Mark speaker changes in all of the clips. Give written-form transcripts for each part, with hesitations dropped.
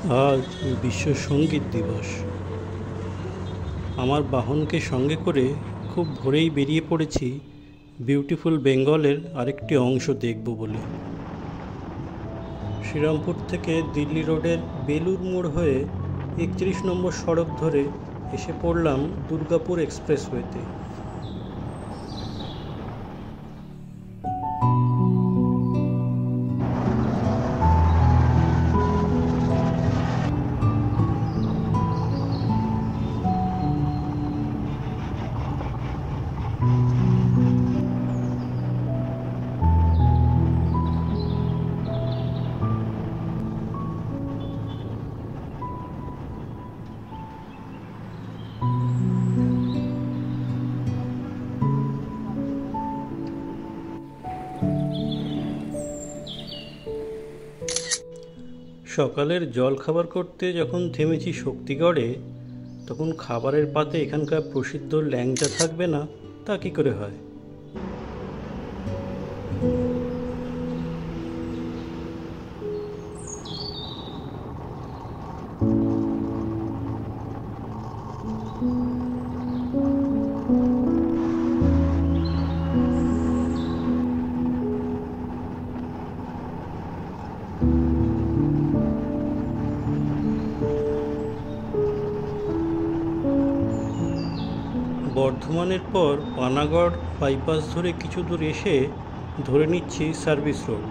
Speaker 1: আজ বিশ্ব সঙ্গীত দিবস। আমার বাহনকে সঙ্গে করে খুব ভোরেই বেরিয়ে পড়েছি বিউটিফুল বেঙ্গলের আরেকটি অংশ দেখব বলে। শ্রীরামপুর থেকে দিল্লি রোডের বেলুর মোড় হয়ে 31 নম্বর সড়ক ধরে এসে পড়লাম দুর্গাপুর এক্সপ্রেসওয়েতে। সকালের জলখাবার করতে যখন থেমেছি শক্তিগড়ে, তখন খাবারের পাতে এখানকার প্রসিদ্ধ ল্যাংচা থাকবে না তা কী করে হয়। বর্ধমানের পর পানাগড় বাইপাস ধরে কিছু দূর এসে ধরে নিচ্ছি সার্ভিস রোড।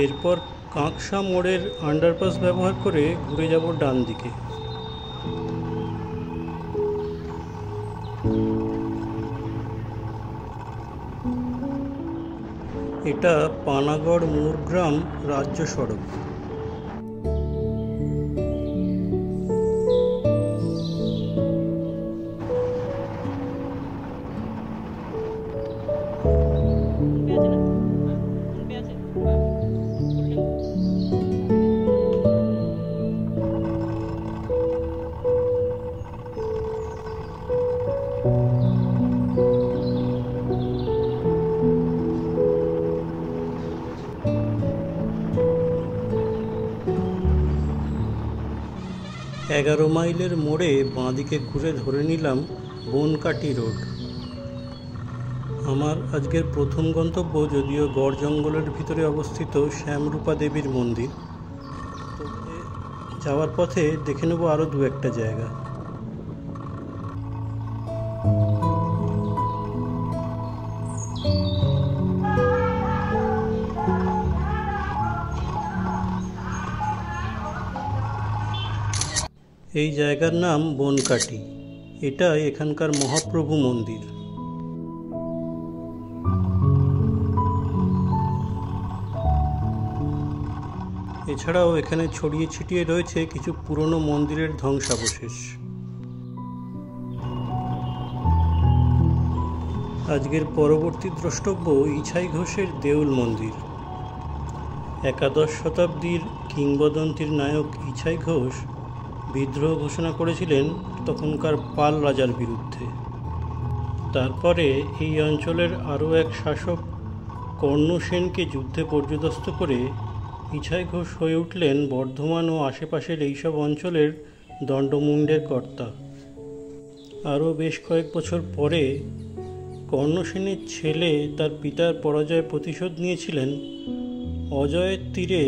Speaker 1: এরপর কাঁকসা মোড়ের আন্ডারপাস ব্যবহার করে ঘুরে যাব ডান দিকে। এটা পানাগড় মুরগ্রাম রাজ্য সড়ক। এগারো মাইলের মোড়ে বাঁদিকে ঘুরে ধরে নিলাম বনকাটি রোড। আমার আজকের প্রথম গন্তব্য যদিও গড় জঙ্গলের ভিতরে অবস্থিত শ্যামরূপা দেবীর মন্দির। তবে যাওয়ার পথে দেখে নেব আরও দু একটা জায়গা। এই জায়গার নাম বনকাটি। এটা এখানকার মহাপ্রভু মন্দির। এছাড়াও এখানে ছড়িয়ে ছিটিয়ে রয়েছে কিছু পুরনো মন্দিরের ধ্বংসাবশেষ। আজকের পরবর্তী দ্রষ্টব্য ইছাই ঘোষের দেউল মন্দির। একাদশ শতাব্দীর কিংবদন্তির নায়ক ইছাই ঘোষ বিদ্রোহ ঘোষণা করেছিলেন তখনকার পাল রাজার বিরুদ্ধে। তারপরে এই অঞ্চলের আরও এক শাসক কর্ণসেনকে যুদ্ধে পর্যুদস্ত করে ইছাই ঘোষ হয়ে উঠলেন বর্ধমান ও আশেপাশের এইসব অঞ্চলের দণ্ডমুণ্ডের কর্তা। আরও বেশ কয়েক বছর পরে কর্ণসেনের ছেলে তার পিতার পরাজয় প্রতিশোধ নিয়েছিলেন অজয়ের তীরে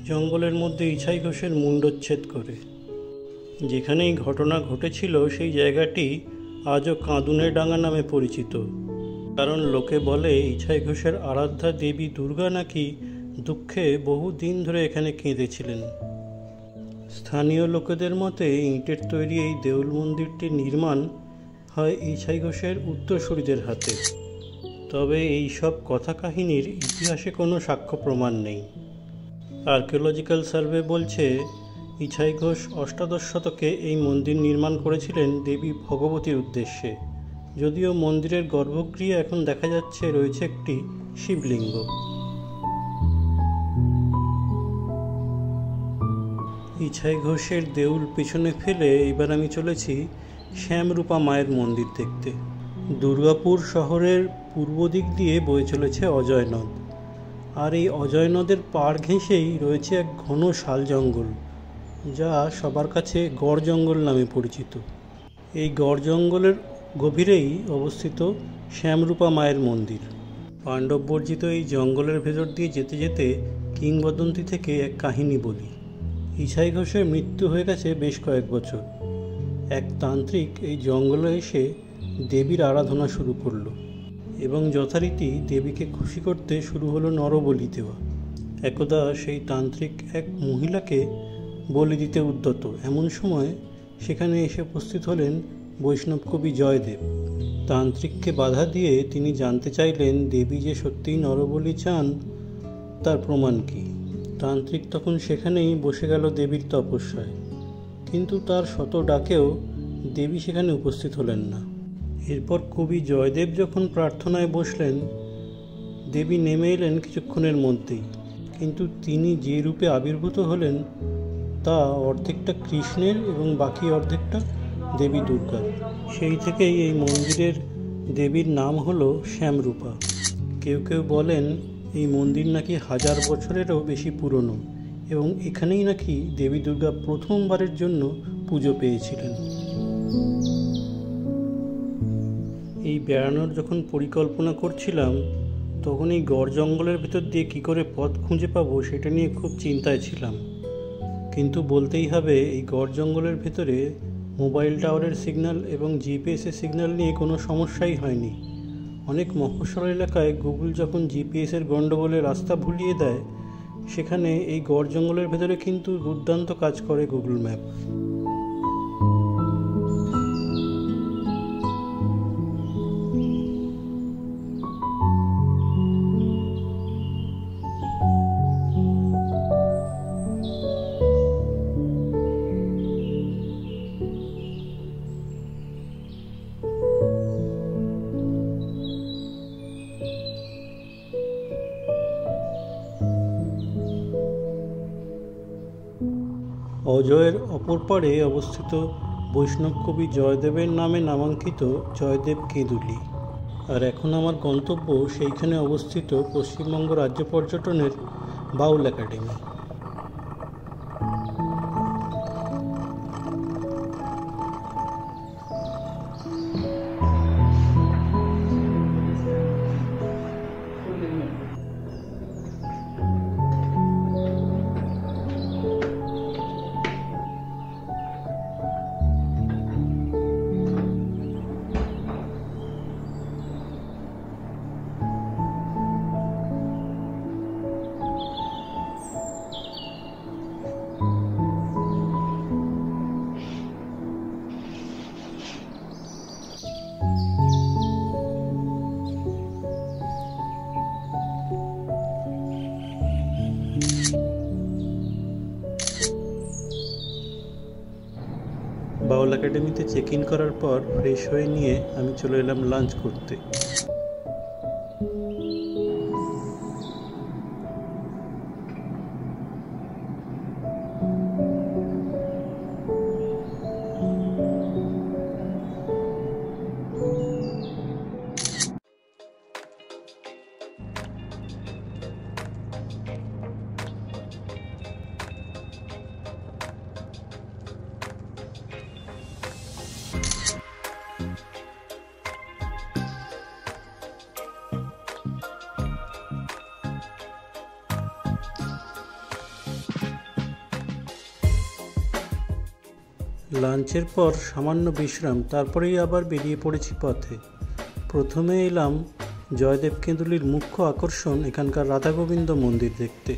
Speaker 1: জঙ্গলের মধ্যে ইছাই ঘোষের মুণ্ডচ্ছেদ করে। যেখানে এই ঘটনা ঘটেছিল সেই জায়গাটি আজও কাঁদুনের ডাঙ্গা নামে পরিচিত, কারণ লোকে বলে ইছাই ঘোষের আরাধ্যা দেবী দুর্গা নাকি দুঃখে বহু দিন ধরে এখানে কেঁদেছিলেন। স্থানীয় লোকেদের মতে ইটের তৈরি এই দেউল মন্দিরটির নির্মাণ হয় ইছাই ঘোষের উত্তরসূরিদের হাতে। তবে এই সব কথা কাহিনীর ইতিহাসে কোনো সাক্ষ্য প্রমাণ নেই। আর্কিওলজিক্যাল সার্ভে বলছে ইছাই ঘোষ অষ্টাদশ শতকে এই মন্দির নির্মাণ করেছিলেন দেবী ভগবতীর উদ্দেশ্যে, যদিও মন্দিরের গর্ভগৃহে এখন দেখা যাচ্ছে রয়েছে একটি শিবলিঙ্গ। ইছাই ঘোষের দেউল পেছনে ফেলে এবার আমি চলেছি শ্যামরূপা মায়ের মন্দির দেখতে। দুর্গাপুর শহরের পূর্ব দিক দিয়ে বয়ে চলেছে অজয় নদ, আর এই অজয় নদের পাড় ঘেঁষেই রয়েছে এক ঘন শাল জঙ্গল, যা সবার কাছে গড় জঙ্গল নামে পরিচিত। এই গড় জঙ্গলের গভীরেই অবস্থিত শ্যামরূপা মায়ের মন্দির। পাণ্ডব বর্জিত এই জঙ্গলের ভেতর দিয়ে যেতে যেতে কিংবদন্তি থেকে এক কাহিনী বলি। ইছাই ঘোষের মৃত্যু হয়ে গেছে বেশ কয়েক বছর। এক তান্ত্রিক এই জঙ্গলে এসে দেবীর আরাধনা শুরু করলো এবং যথারীতি দেবীকে খুশি করতে শুরু হলো নরবলি দেওয়া। একদা সেই তান্ত্রিক এক মহিলাকে বলি দিতে উদ্যত এমন সময় সেখানে এসে উপস্থিত হলেন বৈষ্ণব কবি জয়দেব। তান্ত্রিককে বাধা দিয়ে তিনি জানতে চাইলেন দেবী যে সত্যিই নরবলি চান তার প্রমাণ কী। তান্ত্রিক তখন সেখানেই বসে গেল দেবীর তপস্যায়, কিন্তু তার শত ডাকেও দেবী সেখানে উপস্থিত হলেন না। এরপর কবি জয়দেব যখন প্রার্থনায় বসলেন, দেবী নেমে এলেন কিছুক্ষণের মধ্যেই, কিন্তু তিনি যে রূপে আবির্ভূত হলেন তা অর্ধেকটা কৃষ্ণের এবং বাকি অর্ধেকটা দেবী দুর্গার। সেই থেকেই এই মন্দিরের দেবীর নাম হলো শ্যামরূপা। কেউ কেউ বলেন এই মন্দির নাকি 1000 বছরেরও বেশি পুরনো এবং এখানেই নাকি দেবী দুর্গা প্রথমবারের জন্য পুজো পেয়েছিলেন। এই বেড়ানোর যখন পরিকল্পনা করছিলাম তখন এই গড় জঙ্গলের ভেতর দিয়ে কী করে পথ খুঁজে পাবো সেটা নিয়ে খুব চিন্তায় ছিলাম। কিন্তু বলতেই হবে এই গড় জঙ্গলের ভেতরে মোবাইল টাওয়ারের সিগন্যাল এবং জিপিএসের সিগন্যাল নিয়ে কোনো সমস্যাই হয়নি। অনেক মফস্বল এলাকায় গুগল যখন জিপিএসের গণ্ডগোলে রাস্তা ভুলিয়ে দেয়, সেখানে এই গড় জঙ্গলের ভেতরে কিন্তু দুর্দান্ত কাজ করে গুগল ম্যাপ। অজয়ের অপর পাড়ে অবস্থিত বৈষ্ণব কবি জয়দেবের নামে নামাঙ্কিত জয়দেব কেঁদুলি। আর এখন আমার গন্তব্য সেইখানে অবস্থিত পশ্চিমবঙ্গ রাজ্য পর্যটনের বাউল একাডেমি। বাউল একাডেমিতে চেক ইন করার পর ফ্রেশ হয়ে নিয়ে আমি চলে এলাম লাঞ্চ করতে। লাঞ্চের পর সামান্য বিশ্রাম, তারপরেই আবার বেরিয়ে পড়েছি পথে। প্রথমে এলাম জয়দেব কেঁদুলির মুখ্য আকর্ষণ এখানকার রাধা গোবিন্দ মন্দির দেখতে।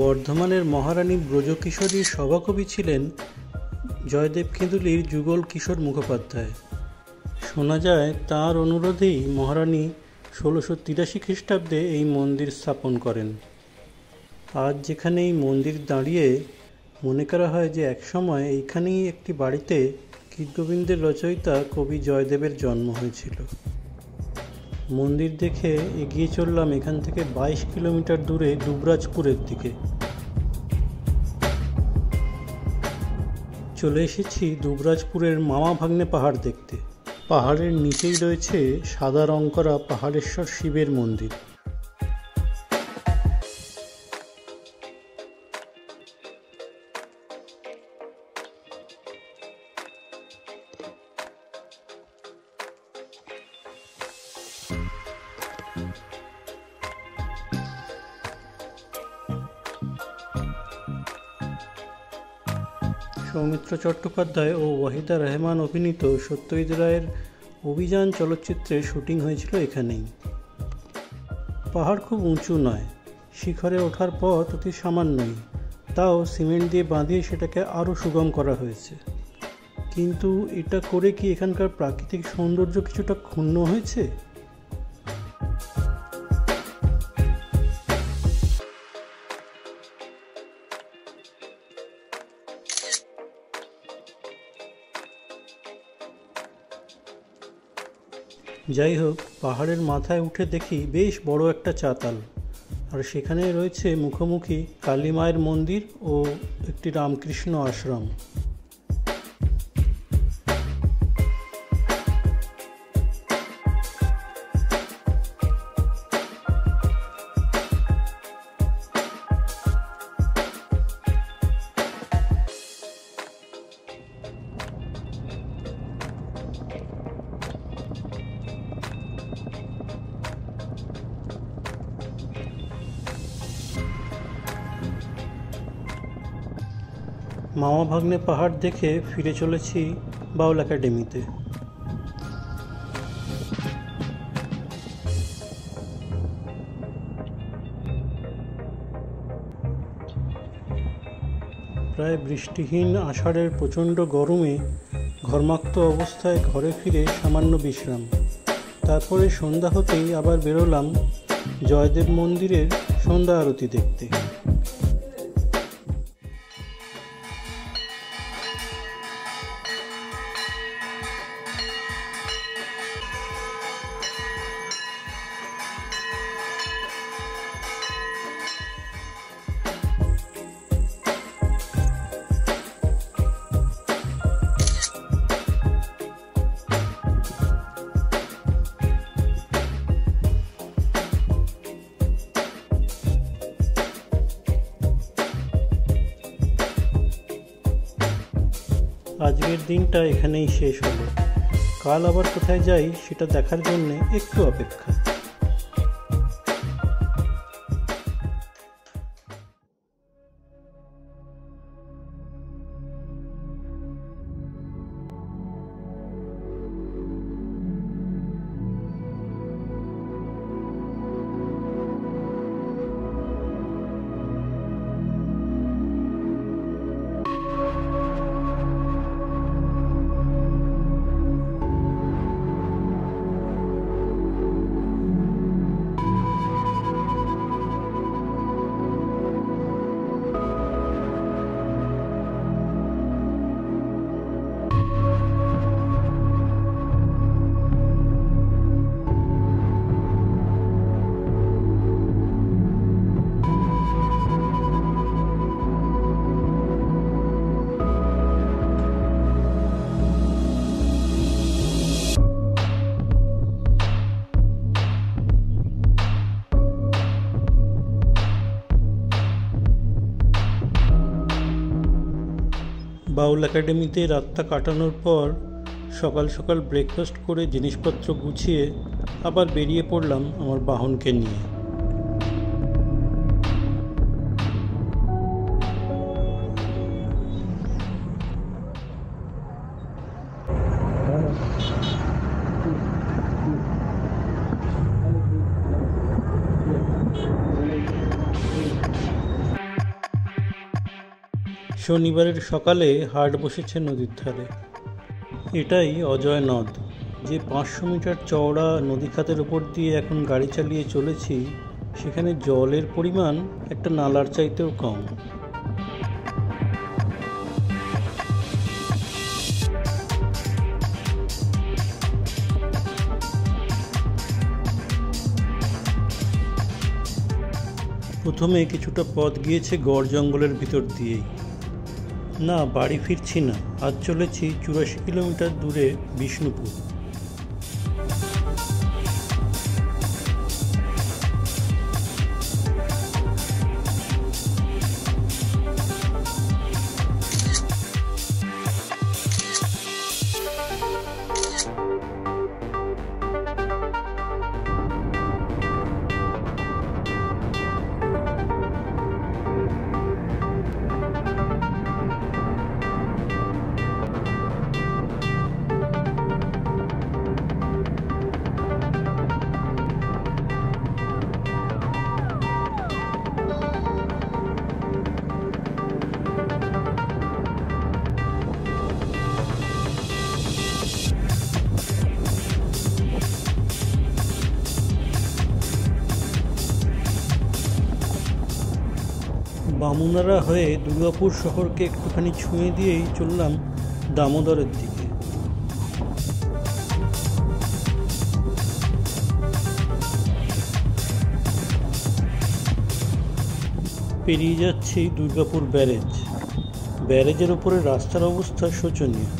Speaker 1: বর্ধমানের মহারানী ব্রজকিশোরীর সভাকবি ছিলেন জয়দেব কেঁদুলির যুগল কিশোর মুখোপাধ্যায়। শোনা যায় তাঁর অনুরোধেই মহারানী 1683 খ্রিস্টাব্দে এই মন্দির স্থাপন করেন। আজ যেখানে এই মন্দির দাঁড়িয়ে মনে করা হয় যে একসময় এইখানেই একটি বাড়িতে গীতগোবিন্দের রচয়িতা কবি জয়দেবের জন্ম হয়েছিল। মন্দির দেখে এগিয়ে চললাম এখান থেকে 22 কিলোমিটার দূরে দুবরাজপুরের দিকে। চলে এসেছি দুবরাজপুরের মামা ভাগ্নে পাহাড় দেখতে। পাহাড়ের নিচেই রয়েছে সাদা রং করা পাহাড়েশ্বর শিবের মন্দির। সৌমিত্র চট্টোপাধ্যায় ও ওয়াহিদা রহমান অভিনীত সত্যজিৎ রায়ের অভিযান চলচ্চিত্রের শুটিং হয়েছিল এখানেই। পাহাড় খুব উঁচু নয়, শিখরে ওঠার পথ অতি সামান্যই, তাও সিমেন্ট দিয়ে বাঁধিয়ে সেটাকে আরও সুগম করা হয়েছে। কিন্তু এটা করে কি এখানকার প্রাকৃতিক সৌন্দর্য কিছুটা ক্ষুণ্ণ হয়েছে? যাই হোক, পাহাড়ের মাথায় উঠে দেখি বেশ বড় একটা চাতাল, আর সেখানে রয়েছে মুখোমুখি কালী মায়ের মন্দির ও একটি রামকৃষ্ণ আশ্রম। মামা ভাগ্নে পাহাড় দেখে ফিরে চলেছি বাউল একাডেমিতে। প্রায় বৃষ্টিহীন আষাঢ়ের প্রচণ্ড গরমে ঘর্মাক্ত অবস্থায় ঘরে ফিরে সামান্য বিশ্রাম, তারপরে সন্ধ্যা হতেই আবার বেরোলাম জয়দেব মন্দিরের সন্ধ্যা আরতি দেখতে। আজকের দিনটা এখানেই শেষ হলো। কাল আবার কোথায় যাই সেটা দেখার জন্য একটু অপেক্ষা। বাউল একাডেমিতে রাতটা কাটানোর পর সকাল সকাল ব্রেকফাস্ট করে জিনিসপত্র গুছিয়ে আবার বেরিয়ে পড়লাম আমার বাহনকে নিয়ে। শনিবারের সকালে হাট বসেছে নদীর ধারে। এটাই অজয় নদ, যে 500 মিটার চওড়া নদী খাতের উপর দিয়ে এখন গাড়ি চালিয়ে চলেছি। সেখানে জলের পরিমাণ একটা নালার চাইতেও কম। প্রথমে কিছুটা পথ গিয়েছে গড় জঙ্গলের ভিতর দিয়েই। না, বাড়ি ফিরছি না, আজ চলেছি 84 কিলোমিটার দূরে বিষ্ণুপুর। বামুনারা হয়ে দুর্গাপুর শহরকে একটুখানি ছুঁয়ে দিয়েই চললাম দামোদরের দিকে। পেরিয়ে যাচ্ছি দুর্গাপুর ব্যারেজ। ব্যারেজের ওপরে রাস্তার অবস্থা শোচনীয়।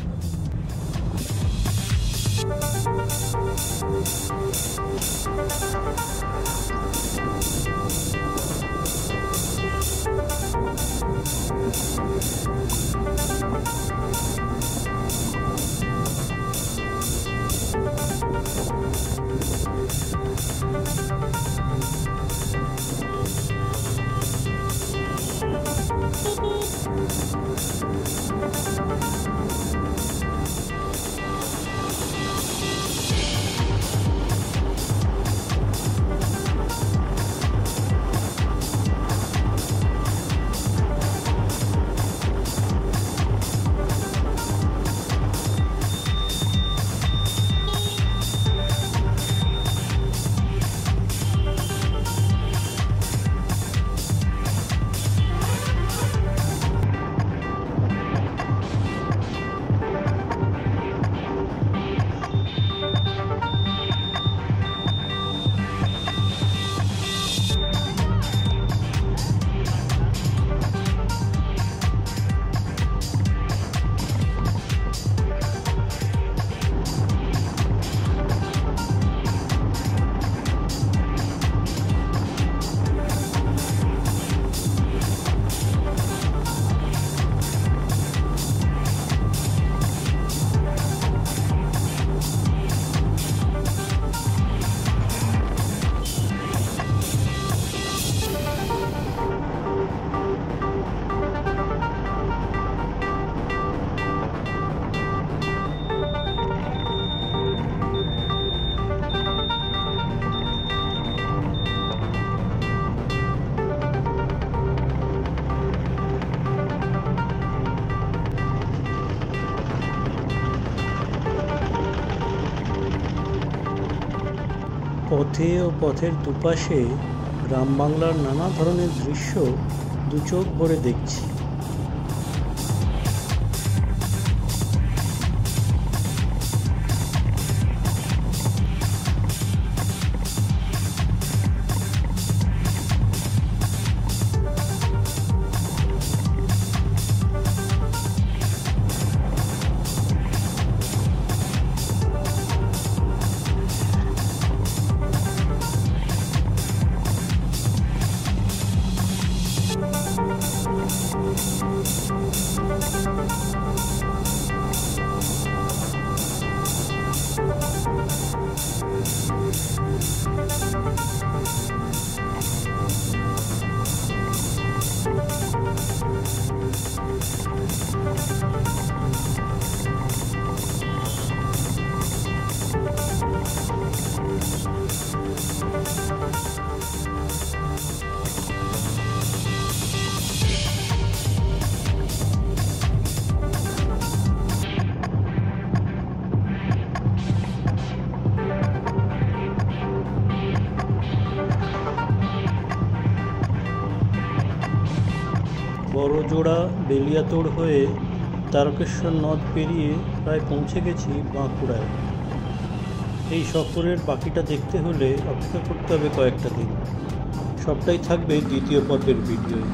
Speaker 1: পথে ও পথের দুপাশে গ্রাম বাংলার নানা ধরনের দৃশ্য দু চোখ ভরে দেখছি। বড়জোড়া বেলিয়াতোড় হয়ে তারকেশ্বর নদ পেরিয়ে প্রায় পৌঁছে গেছি বাঁকুড়ায়। এই সফরের বাকিটা দেখতে হলে অপেক্ষা করতে হবে কয়েকটা দিন। সবটাই থাকবে দ্বিতীয় পর্বের ভিডিওয়ে।